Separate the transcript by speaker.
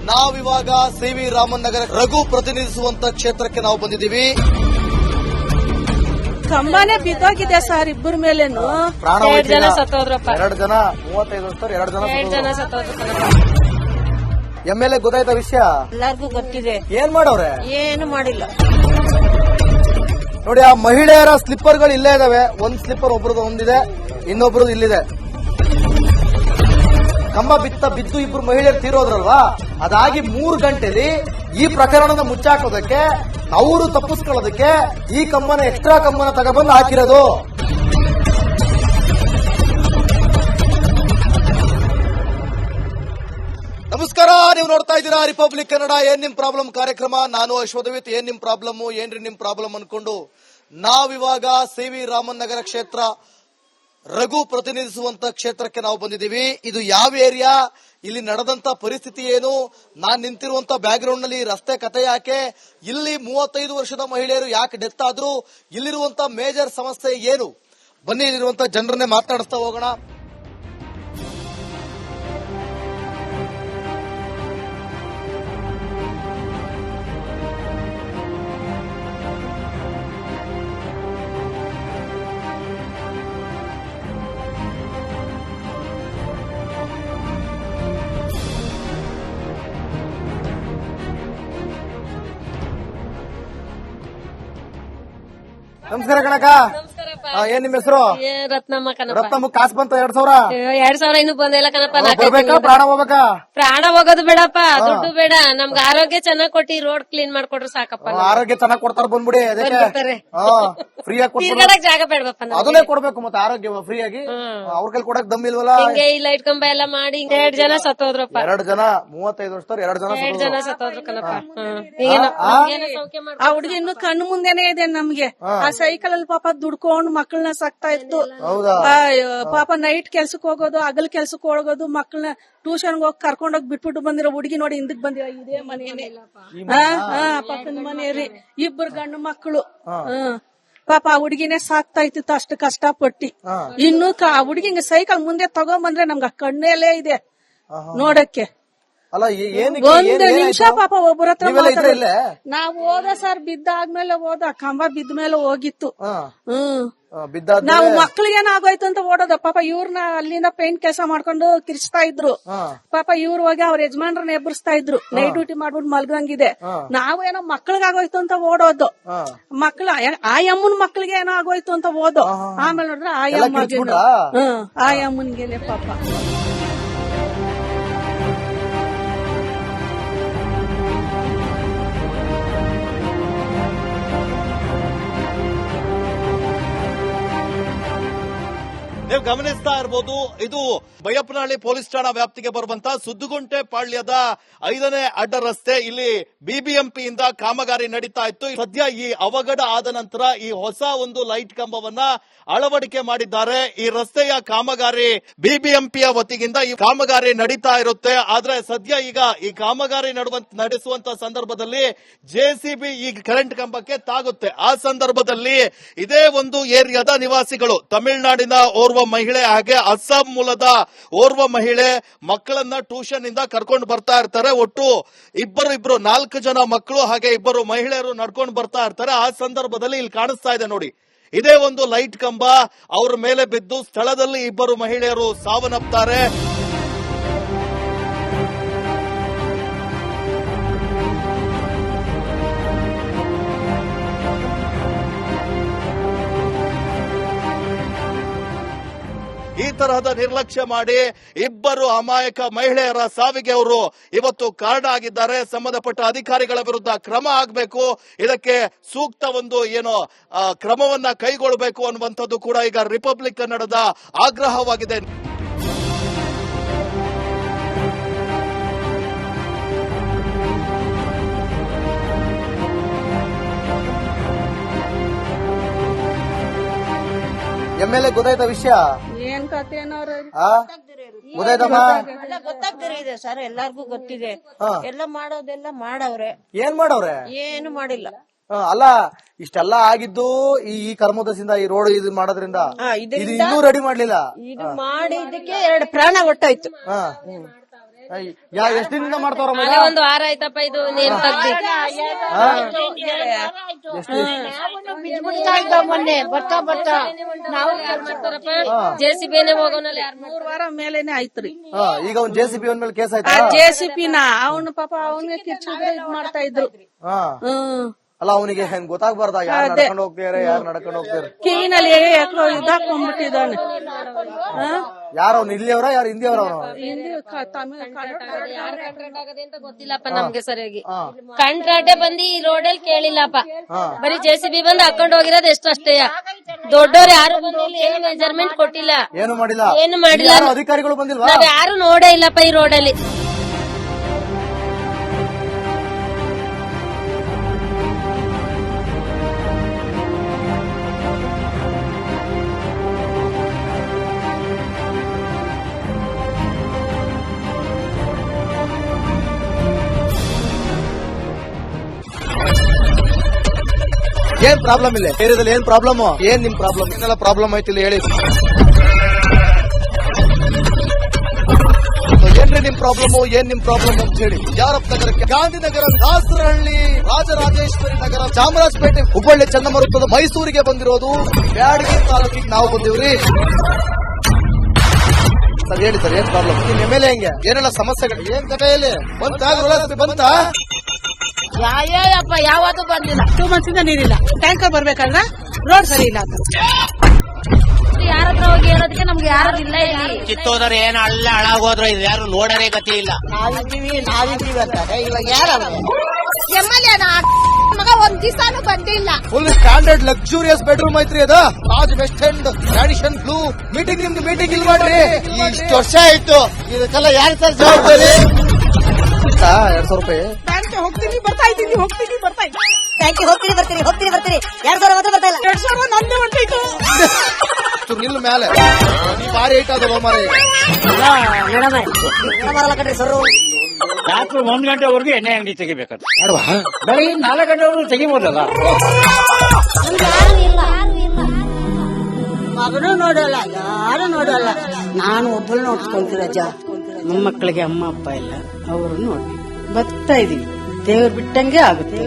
Speaker 1: ನಾವಿವಾಗ ಸಿ.ವಿ. ರಾಮನ್ ನಗರ ರಘು ಪ್ರತಿನಿಧಿಸುವಂತ ಕ್ಷೇತ್ರಕ್ಕೆ ನಾವು ಬಂದಿದ್ದೀವಿ.
Speaker 2: ಕಂಬಾನೇ ಬಿದ್ದೋಗಿದೆ ಸರ್, ಇಬ್ಬರ ಮೇಲೇನು
Speaker 1: ಪ್ರಾಣ
Speaker 2: 2 ಜನ ಸತ್ತೋದ್ರಪ್ಪ.
Speaker 1: 2 ಜನ 35 ವರ್ಷದವ್ರು 2 ಜನ
Speaker 2: ಸತ್ತೋದ್ರು.
Speaker 1: ಎಂ.ಎಲ್.ಎ ಗೊತ್ತಾಯ್ತ ವಿಷಯ?
Speaker 2: ಎಲ್ಲಾರ್ಗೂ ಗೊತ್ತಿದೆ.
Speaker 1: ಏನ್ ಮಾಡವ್ರೆ?
Speaker 2: ಏನು ಮಾಡಿಲ್ಲ
Speaker 1: ನೋಡಿ. ಆ ಮಹಿಳೆಯರ ಸ್ಲಿಪ್ಪರ್ಗಳು ಇಲ್ಲೇ ಇದಾವೆ. ಒಂದ್ ಸ್ಲಿಪ್ಪರ್ ಒಬ್ರದ್ದು ಒಂದಿದೆ, ಇನ್ನೊಬ್ರದ್ದು ಇಲ್ಲಿದೆ. ಕಂಬ ಬಿದ್ದು ಇಬ್ರು ಮಹಿಳೆಯರು ತೀರೋದ್ರಲ್ವಾ, ಅದಾಗಿ 3 ಗಂಟೆಲಿ ಈ ಪ್ರಕರಣದ ಮುಚ್ಚಾಕೋದಕ್ಕೆ, ಅವರು ತಪ್ಪಿಸ್ಕೊಳ್ಳೋದಕ್ಕೆ ಈ ಕಂಬನ ಎಕ್ಸ್ಟ್ರಾ ಕಂಬನ ತಗೊಬಂದು ಹಾಕಿರೋದು. ನಮಸ್ಕಾರ, ನೀವು ನೋಡ್ತಾ ಇದ್ದೀರಾ ರಿಪಬ್ಲಿಕ್ ಕನ್ನಡ. ಏನ್ ನಿಮ್ ಪ್ರಾಬ್ಲಮ್ ಕಾರ್ಯಕ್ರಮ. ನಾನು ಅಶ್ವಥವಿತ್. ಏನ್ ನಿಮ್ ಪ್ರಾಬ್ಲಮ್, ಏನ್ರಿ ನಿಮ್ ಪ್ರಾಬ್ಲಮ್ ಅನ್ಕೊಂಡು ನಾವಿವಾಗ ಸಿ.ವಿ. ರಾಮನ್ ನಗರ ಕ್ಷೇತ್ರ ರಘು ಪ್ರತಿನಿಧಿಸುವಂತ ಕ್ಷೇತ್ರಕ್ಕೆ ನಾವು ಬಂದಿದ್ದೀವಿ. ಇದು ಯಾವ ಏರಿಯಾ, ಇಲ್ಲಿ ನಡೆದಂತ ಪರಿಸ್ಥಿತಿ ಏನು, ನಾನ್ ನಿಂತಿರುವಂತ ಬ್ಯಾಕ್ ಗ್ರೌಂಡ್ ನಲ್ಲಿ ರಸ್ತೆ ಕಥೆ ಯಾಕೆ, ಇಲ್ಲಿ 35 ವರ್ಷದ ಮಹಿಳೆಯರು ಯಾಕೆ ಡೆತ್ ಆದ್ರು, ಇಲ್ಲಿರುವಂತ ಮೇಜರ್ ಸಮಸ್ಯೆ ಏನು, ಬನ್ನಿ ಇಲ್ಲಿರುವಂತ ಜನರನ್ನೇ ಮಾತನಾಡಿಸ್ತಾ ಹೋಗೋಣ. ನಮಸ್ಕಾರ ಕಣಕ. ಏನ್ ನಿಮ್ ಹೆಸರು?
Speaker 2: ರತ್ನಮ್ಮ ಕಣಪ್ಪ.
Speaker 1: ರತ್ನಮ್ಮ ಕಾಸು ಬಂತ 2,000?
Speaker 2: 2,000 ಇನ್ನೂ ಬಂದಿಲ್ಲ ಕಣಪ್ಪ.
Speaker 1: ಬರ್ಬೇಕಾ ಪ್ರಾಣ ಹೋಗ್ಬೇಕಾ?
Speaker 2: ಪ್ರಾಣ ಹೋಗೋದು ಬೇಡಪ್ಪ, ದುಡ್ಡು ಬೇಡ, ನಮ್ಗೆ ಆರೋಗ್ಯ ಚೆನ್ನಾಗ್ ಕೊಟ್ಟಿ ರೋಡ್ ಕ್ಲೀನ್ ಮಾಡ್ಕೊಟ್ರು ಸಾಕಪ್ಪ.
Speaker 1: ಆರೋಗ್ಯ ಚೆನ್ನಾಗ್ ಕೊಡ್ತಾರ ಬಂದ್ಬಿಡಿ. ಫ್ರೀ ಆಗಿ
Speaker 2: ತಿರ್ಗಾಡಕ್ ಜಾಗ ಬೇಡಪ್ಪ,
Speaker 1: ಅದನ್ನೇ ಕೊಡ್ಬೇಕು. ಮತ್ತೆ ಆರೋಗ್ಯ ಫ್ರೀ ಆಗಿ ಅವ್ರ ಕೈಲಿ ಕೊಡಕ್ ದಮ್ ಇಲ್ವಲ್ಲ.
Speaker 2: ಹಿಂಗೆ ಈ ಲೈಟ್ ಕಂಬ ಎಲ್ಲ ಮಾಡಿ 2 ಜನ ಸತ್ತೋದ್ರಪ್ಪ.
Speaker 1: 2 ಜನ 35 ವರ್ಷದವ್ರು 2 ಜನ
Speaker 2: ಸತ್ತೋದ್ರು ಕಣಪ್ಪ. ಆ ಹುಡುಗಿ ಇನ್ನು ಕಣ್ಣು ಮುಂದೆನೆ ಇದೆ ನಮ್ಗೆ. ಆ ಸೈಕಲ್ ಅಲ್ಲಿ ಪಾಪ ದುಡ್ಕೊಂಡು ಮಕ್ಕಳನ್ನ ಸಾಕ್ತಾ ಇತ್ತು. ಪಾಪ ನೈಟ್ ಕೆಲ್ಸಕ್ ಹೋಗೋದು, ಹಗಲ್ ಕೆಲ್ಸಕ್ ಹೋಗೋದು, ಮಕ್ಕಳನ್ನ ಟ್ಯೂಷನ್ ಹೋಗಿ ಕರ್ಕೊಂಡೋಗಿ ಬಿಟ್ಬಿಟ್ಟು ಬಂದಿರೋ ಹುಡುಗಿ ನೋಡಿ ಹಿಂದಕ್ ಬಂದಿರೋ ಇದೇ ಮನೇನೆ. ಪಕ್ಕದ ಮನೆಯವ್ರಿ 2 ಗಂಡು ಮಕ್ಕಳು. ಪಾಪ ಆ ಹುಡುಗಿನೇ ಸಾಕ್ತಾ ಇತ್ತು ಅಷ್ಟು ಕಷ್ಟಪಟ್ಟಿ. ಇನ್ನು ಆ ಹುಡುಗಿ ಸೈಕಲ್ ಮುಂದೆ ತಗೊಂಬಂದ್ರೆ ನಮ್ಗೆ ಕಣ್ಣಲ್ಲೇ ಇದೆ ನೋಡಕ್ಕೆ. ಒಂದು ನಿಮಿಷ ಪಾಪ ಒಬ್ಬರ ಹತ್ರ ನಾವ್ ಹೋದ ಸರ್, ಬಿದ್ದಾದ್ಮೇಲೆ ಹೋದ, ಕಂಬ ಬಿದ್ದ ಮೇಲೆ ಹೋಗಿತ್ತು. ನಾವು ಮಕ್ಳಿಗೇನಾಗೋಯ್ತು ಅಂತ ಓಡೋದ. ಪಾಪ ಇವ್ರನ್ನ ಅಲ್ಲಿಂದ ಪೇಂಟ್ ಕೆಲಸ ಮಾಡ್ಕೊಂಡು ಕಿರ್ಚ್ತಾ ಇದ್ರು. ಪಾಪ ಇವ್ರು ಹೋಗಿ ಅವ್ರ ಯಜಮಾನ್ರನ್ನ ಎಬ್ಬರಿಸ್ತಾ ಇದ್ರು. ನೈಟ್ ಡ್ಯೂಟಿ ಮಾಡ್ಬಿಟ್ಟು ಮಲ್ಗಂಗಿದೆ. ನಾವೇನೋ ಮಕ್ಳಿಗಾಗೋಯ್ತು ಅಂತ ಓಡೋದು. ಮಕ್ಳು ಆ ಅಮ್ಮನ ಮಕ್ಳಿಗೆ ಏನೋ ಆಗೋಯ್ತು ಅಂತ ಓದೋ. ಆಮೇಲೆ ನೋಡಿದ್ರೆ ಆ ಅಮ್ಮನ್ಗೇನೆ ಪಾಪ.
Speaker 1: ನೀವು ಗಮನಿಸ್ತಾ ಇರಬಹುದು, ಇದು ಬೈಯಪ್ಪನಹಳ್ಳಿ ಪೊಲೀಸ್ ಠಾಣಾ ವ್ಯಾಪ್ತಿಗೆ ಬರುವಂತ ಸುದ್ದುಗುಂಟೆ ಪಾಳ್ಯದ 5ನೇ ಅಡ್ಡ ರಸ್ತೆ. ಇಲ್ಲಿ ಬಿಬಿಎಂಪಿಯಿಂದ ಕಾಮಗಾರಿ ನಡೀತಾ ಇತ್ತು. ಸದ್ಯ ಈ ಅವಘಡ ಆದ ನಂತರ ಈ ಹೊಸ ಒಂದು ಲೈಟ್ ಕಂಬವನ್ನ ಅಳವಡಿಕೆ ಮಾಡಿದ್ದಾರೆ. ಈ ರಸ್ತೆಯ ಕಾಮಗಾರಿ ಬಿಬಿಎಂಪಿಯ ವತಿಯಿಂದ ಈ ಕಾಮಗಾರಿ ನಡೀತಾ ಇರುತ್ತೆ. ಆದ್ರೆ ಸದ್ಯ ಈಗ ಈ ಕಾಮಗಾರಿ ನಡೆಸುವಂತ ಸಂದರ್ಭದಲ್ಲಿ ಜೆಸಿಬಿ ಈ ಕರೆಂಟ್ ಕಂಬಕ್ಕೆ ತಾಗುತ್ತೆ. ಆ ಸಂದರ್ಭದಲ್ಲಿ ಇದೇ ಒಂದು ಏರಿಯಾದ ನಿವಾಸಿಗಳು, ತಮಿಳುನಾಡಿನ ಓರ್ವ ಮಹಿಳೆ ಹಾಗೆ ಅಸ್ಸಾಂ ಮೂಲದ ಓರ್ವ ಮಹಿಳೆ ಮಕ್ಕಳನ್ನ ಟ್ಯೂಷನ್ ಇಂದ ಕರ್ಕೊಂಡು ಬರ್ತಾ ಇರ್ತಾರೆ. ಒಟ್ಟು ಇಬ್ಬರು 4 ಜನ ಮಕ್ಕಳು ಹಾಗೆ 2 ಮಹಿಳೆಯರು ನಡ್ಕೊಂಡು ಬರ್ತಾ ಇರ್ತಾರೆ. ಆ ಸಂದರ್ಭದಲ್ಲಿ ಇಲ್ಲಿ ಕಾಣಿಸ್ತಾ ಇದೆ ನೋಡಿ, ಇದೇ ಒಂದು ಲೈಟ್ ಕಂಬ ಅವ್ರ ಮೇಲೆ ಬಿದ್ದು ಸ್ಥಳದಲ್ಲಿ 2 ಮಹಿಳೆಯರು ಸಾವನ್ನಪ್ತಾರೆ. ಈ ತರಹದ ನಿರ್ಲಕ್ಷ್ಯ ಮಾಡಿ 2 ಅಮಾಯಕ ಮಹಿಳೆಯರ ಸಾವಿಗೆ ಅವರು ಇವತ್ತು ಕಾರಣ ಆಗಿದ್ದಾರೆ. ಸಂಬಂಧಪಟ್ಟ ಅಧಿಕಾರಿಗಳ ವಿರುದ್ಧ ಕ್ರಮ ಆಗಬೇಕು, ಇದಕ್ಕೆ ಸೂಕ್ತ ಒಂದು ಕ್ರಮವನ್ನ ಕೈಗೊಳ್ಳಬೇಕು ಅನ್ನುವಂಥದ್ದು ಕೂಡ ಈಗ ರಿಪಬ್ಲಿಕ್ ಕನ್ನಡದ ಆಗ್ರಹವಾಗಿದೆ. ಎಂ.ಎಲ್.ಎ ಗೊತ್ತಾಯ್ತ ವಿಷಯ?
Speaker 2: ಏನ್ ಕಥೆನವ್ರ
Speaker 3: ಗೊತ್ತಾಗ್ತಿದೆ ಸರ್, ಎಲ್ಲಾರ್ಗು ಗೊತ್ತಿದೆ. ಎಲ್ಲ ಮಾಡೋದೆಲ್ಲ ಮಾಡವ್ರೆ.
Speaker 1: ಏನ್ ಮಾಡವ್ರೆ?
Speaker 3: ಏನು ಮಾಡಿಲ್ಲ.
Speaker 1: ಅಲ್ಲ, ಇಷ್ಟೆಲ್ಲ ಆಗಿದ್ದು ಈ ಕರ್ಮೋದಸಿಂದ, ಈ ರೋಡ್ ಇದು ಮಾಡೋದ್ರಿಂದ. ಇನ್ನೂ ರೆಡಿ ಮಾಡ್ಲಿಲ್ಲ.
Speaker 3: ಇದು ಮಾಡಿದ್ದಕ್ಕೆ 2 ಪ್ರಾಣ ಹೊಟ್ಟಾಯ್ತು.
Speaker 4: ಎಷ್ಟ್ ದಿನದಿಂದ ಮಾಡ್ತಾವ್ರ
Speaker 5: ಒಂದು ವಾರ ಆಯ್ತಪ್ಪ ಇದು ನೀರ್ ತಗ್ದಿ.
Speaker 3: ಮೊನ್ನೆ ಬರ್ತಾ ಬರ್ತಾ ನಾವು
Speaker 5: JCB ಹೋಗೋನಲ್ಲ
Speaker 2: 3 ವಾರ ಮೇಲೇನೆ ಆಯ್ತ್ರಿ.
Speaker 4: ಈಗ ಒಂದ್ JCB ಒಂದ್ ಮೇಲೆ ಕೇಸ್ ಆಯ್ತಾ?
Speaker 2: JCB ಅವನು ಪಾಪ ಅವನಿಗೆ ಕಿರ್ಚಿದ್ರೆ ಇದ್ ಮಾಡ್ತಾ ಇದ್ರು.
Speaker 4: ಅಲ್ಲ ಅವನಿಗೆ ಹೆಂಗ್ ಗೊತ್ತಾಗ್ಬಾರ್ದ ಯಾರು ನಡ್ಕೊಂಡು ಹೋಗ್ತಾರೆ ಯಾರು ನಡ್ಕೊಂಡು ಹೋಗ್ತಾರೆ?
Speaker 2: ಕೀನಲ್ಲಿ ಯಾಕೋ ಇದಾಕೊಂಡ್ಬಿಟ್ಟಿದ್ದಾನೆ.
Speaker 4: ಯಾರು ಅವ್ನು ಇಲ್ಲಿಯವರ ಯಾರು ಹಿಂದಿಯವರ?
Speaker 5: ಗೊತ್ತಿಲ್ಲಪ್ಪ ನಮ್ಗೆ ಸರಿಯಾಗಿ. ಕಂಟ್ರಾಟೆ ಬಂದು ಈ ರೋಡಲ್ಲಿ ಕೇಳಿಲ್ಲಪ್ಪ, ಬರೀ JCB ಬಂದು ಹಾಕೊಂಡ್ ಹೋಗಿರೋದು ಎಷ್ಟು ಅಷ್ಟೇ. ದೊಡ್ಡವ್ರು ಯಾರು ಬಂದಿಲ್ಲ, ಏನು ಮೆಜರ್ಮೆಂಟ್ ಕೊಟ್ಟಿಲ್ಲ,
Speaker 4: ಏನು ಮಾಡಿಲ್ಲ,
Speaker 5: ಏನು ಮಾಡಿಲ್ಲ.
Speaker 4: ಅಧಿಕಾರಿಗಳು ಬಂದಿಲ್ವಾ?
Speaker 5: ನಾವ್ ಯಾರು ನೋಡೇ ಇಲ್ಲಪ್ಪ ಈ ರೋಡಲ್ಲಿ.
Speaker 4: ಏನ್ ಪ್ರಾಬ್ಲಮ್ ಇಲ್ಲ ಏರಿಯಾದಲ್ಲಿ? ಏನ್ ಪ್ರಾಬ್ಲಮ್? ಏನ್ ನಿಮ್ ಪ್ರಾಬ್ಲಮ್? ಏನೆಲ್ಲ ಪ್ರಾಬ್ಲಮ್ ಆಯ್ತಿಲ್ಲ ಹೇಳಿ. ಏನ್ರಿ ನಿಮ್ ಪ್ರಾಬ್ಲಮ್? ಏನ್ ನಿಮ್ ಪ್ರಾಬ್ಲಮ್ ಅಂತ ಹೇಳಿ. ಯಾರಪ್ಪ ನಗರಕ್ಕೆ? ಗಾಂಧಿನಗರ, ದಾಸರಹಳ್ಳಿ, ರಾಜರಾಜೇಶ್ವರಿ ನಗರ, ಚಾಮರಾಜಪೇಟೆ, ಹುಬ್ಬಳ್ಳಿ, ಚನ್ನಮರುತ್ತದ, ಮೈಸೂರಿಗೆ ಬಂದಿರೋದು. ಬ್ಯಾಡಗಿ ತಾಲೂಕಿಗೆ ನಾವು ಬಂದಿವ್ರಿ. ಸರ್ ಹೇಳಿ ಸರ್, ಏನ್ ಪ್ರಾಬ್ಲಮ್? ನಿಮ್ MLA ಹೆಂಗೆ? ಏನೆಲ್ಲ ಸಮಸ್ಯೆಗಳು? ಏನ್ ಕಥೆಯಲ್ಲಿ ಬಂತ?
Speaker 3: ಅಪ್ಪ ಯಾವತ್ತೂ ಬಂದಿಲ್ಲ.
Speaker 2: 2 months ಇಂದ ನೀರಿಲ್ಲ. ಟ್ಯಾಂಕರ್ ಬರ್ಬೇಕಂದ್ರ ರೋಡ್ ಸರಿ ಇಲ್ಲ ಅಂತ
Speaker 5: ಯಾರ ಹತ್ರ ಹೋಗಿ ಹೇಳೋದಕ್ಕೆ ನಮ್ಗೆ ಯಾರು ಇಲ್ಲ. ಇಲ್ಲಿ
Speaker 6: ಕಿತ್ತೋದ್ರೆ ಏನು ಅಲ್ಲ ಹಾಳಾಗೋದ್ರು ಇದು ಯಾರು ನೋಡರೇ ಗತಿ ಇಲ್ಲ.
Speaker 3: ನಾವಿದ್ದೀವಿ ಅಂತಾರೆ. ಇವಾಗ ಯಾರ MLA ಮಗ ಒಂದ್ ದಿವಸನೂ ಬಂದಿಲ್ಲ.
Speaker 4: ಫುಲ್ ಸ್ಟ್ಯಾಂಡರ್ಡ್ ಲಕ್ಸುರಿಯಸ್ ಬೆಡ್ರೂಮ್ ಐತ್ರಿ ಅದ. Taj West End, Radisson Blu. Meeting ನಿಮ್ದು ಮೀಟಿಂಗ್ ಇಲ್ಲಿ ಮಾಡ್ರಿ.
Speaker 6: ಇಷ್ಟು ವರ್ಷ ಆಯ್ತು, ಇದಕ್ಕೆಲ್ಲ ಯಾರು ಸರ್ ಜವಾಬ್ದಾರಿ?
Speaker 4: 2,000 ರೂಪಾಯಿ
Speaker 2: ಹೋಗ್ತೀನಿ ಬರ್ತಾ ಇದ್ದೀನಿ.
Speaker 3: Thank you. ಹೋಗ್ತೀರಿ 2,000 ಮಾತ್ರ ಬರ್ತಾ ಇಲ್ಲ.
Speaker 2: 2,000 ನಂದೇ ಹೊಂಟೈತು.
Speaker 4: ನಿಲ್ ಮೇಲೆ ಭಾರಿ ಐಟ್ ಅದ ಮಾರಿ.
Speaker 3: ಬರಲ್ಲ ಕಣ್ರಿ ಸರ್.
Speaker 6: ರಾತ್ರಿ 1 ಗಂಟೆವರೆಗೂ ಎಣ್ಣೆ ಅಂಗಡಿ ತೆಗಿಬೇಕಂತ. ಬೆಳಗ್ಗೆ 4 ಗಂಟೆವರೆಗೂ ತೆಗಿಬೋದಲ್ಲ.
Speaker 3: ಮಗನೂ ನೋಡಲ್ಲ, ಯಾರು ನೋಡಲ್ಲ. ನಾನು ಒಬ್ಬಳು ನೋಡ್ಕೊಂತೀನಿ ಅಜ್ಜ.
Speaker 7: ಮೊಮ್ಮಕ್ಕಳಿಗೆ ಅಮ್ಮ ಅಪ್ಪ ಇಲ್ಲ, ಅವರು ನೋಡಿ ಬದುಕ್ತಾ ಇದೀವಿ. ದೇವ್ರು ಬಿಟ್ಟಂಗೆ ಆಗುತ್ತೆ.